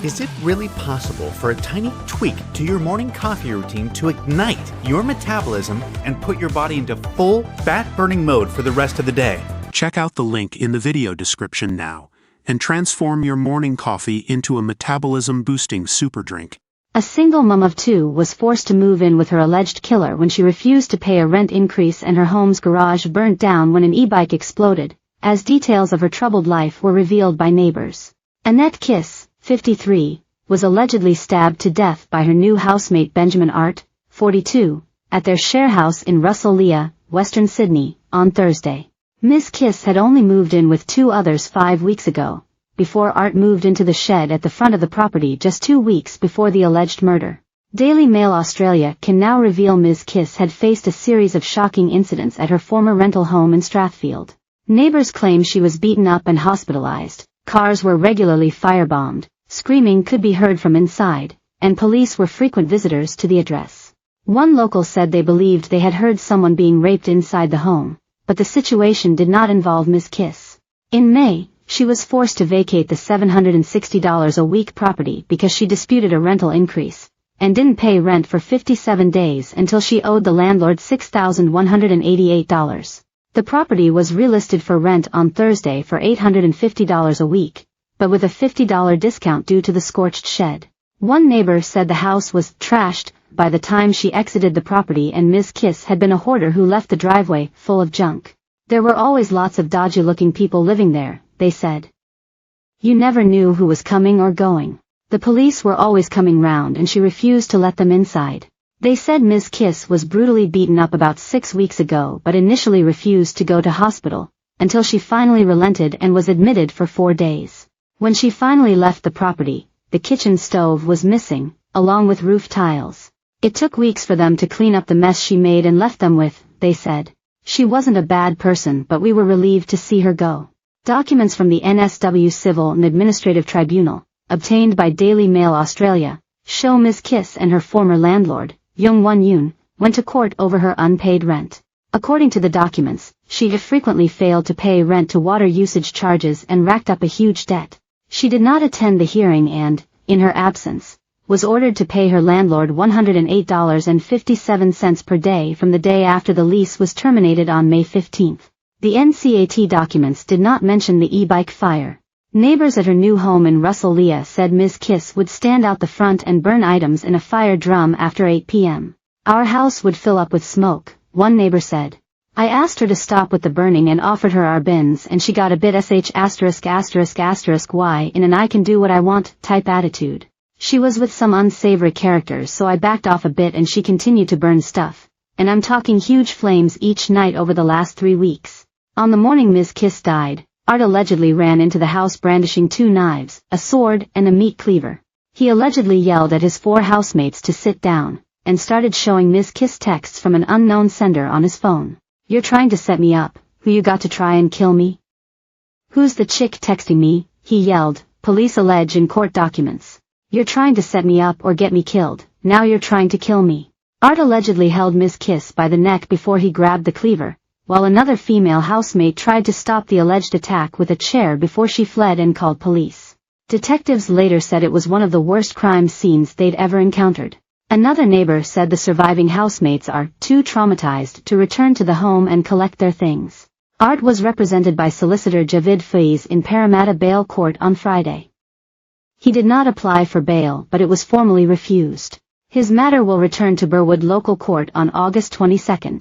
Is it really possible for a tiny tweak to your morning coffee routine to ignite your metabolism and put your body into full fat-burning mode for the rest of the day? Check out the link in the video description now and transform your morning coffee into a metabolism-boosting super drink. A single mom of two was forced to move in with her alleged killer when she refused to pay a rent increase and her home's garage burnt down when an e-bike exploded, as details of her troubled life were revealed by neighbors. Annette Kiss, 53, was allegedly stabbed to death by her new housemate Benjamin Art, 42, at their share house in Russell Lea, Western Sydney, on Thursday. Ms. Kiss had only moved in with two others 5 weeks ago, before Art moved into the shed at the front of the property just 2 weeks before the alleged murder. Daily Mail Australia can now reveal Ms. Kiss had faced a series of shocking incidents at her former rental home in Strathfield. Neighbors claim she was beaten up and hospitalized, cars were regularly firebombed, screaming could be heard from inside, and police were frequent visitors to the address. One local said they believed they had heard someone being raped inside the home, but the situation did not involve Ms. Kiss. In May, she was forced to vacate the $760 a week property because she disputed a rental increase, and didn't pay rent for 57 days until she owed the landlord $6,188. The property was relisted for rent on Thursday for $850 a week, but with a $50 discount due to the scorched shed. One neighbor said the house was trashed by the time she exited the property, and Ms. Kiss had been a hoarder who left the driveway full of junk. There were always lots of dodgy-looking people living there, they said. You never knew who was coming or going. The police were always coming round and she refused to let them inside. They said Ms. Kiss was brutally beaten up about 6 weeks ago but initially refused to go to hospital, until she finally relented and was admitted for 4 days. When she finally left the property, the kitchen stove was missing, along with roof tiles. It took weeks for them to clean up the mess she made and left them with, they said. She wasn't a bad person, but we were relieved to see her go. Documents from the NSW Civil and Administrative Tribunal, obtained by Daily Mail Australia, show Ms. Kiss and her former landlord, Young Won Yoon, went to court over her unpaid rent. According to the documents, she had frequently failed to pay rent to water usage charges and racked up a huge debt. She did not attend the hearing and, in her absence, was ordered to pay her landlord $108.57 per day from the day after the lease was terminated on May 15. The NCAT documents did not mention the e-bike fire. Neighbors at her new home in Russell Lea said Ms. Kiss would stand out the front and burn items in a fire drum after 8 p.m. Our house would fill up with smoke, one neighbor said. I asked her to stop with the burning and offered her our bins, and she got a bit *****y in an I can do what I want type attitude. She was with some unsavory characters, so I backed off a bit and she continued to burn stuff. And I'm talking huge flames each night over the last 3 weeks. On the morning Ms. Kiss died, Art allegedly ran into the house brandishing 2 knives, a sword, and a meat cleaver. He allegedly yelled at his 4 housemates to sit down, and started showing Ms. Kiss texts from an unknown sender on his phone. You're trying to set me up, who you got to try and kill me? Who's the chick texting me? He yelled, police allege in court documents. You're trying to set me up or get me killed, now you're trying to kill me. Art allegedly held Ms. Kiss by the neck before he grabbed the cleaver, while another female housemate tried to stop the alleged attack with a chair before she fled and called police. Detectives later said it was one of the worst crime scenes they'd ever encountered. Another neighbor said the surviving housemates are too traumatized to return to the home and collect their things. Art was represented by solicitor Javid Faiz in Parramatta Bail Court on Friday. He did not apply for bail, but it was formally refused. His matter will return to Burwood Local Court on August 22.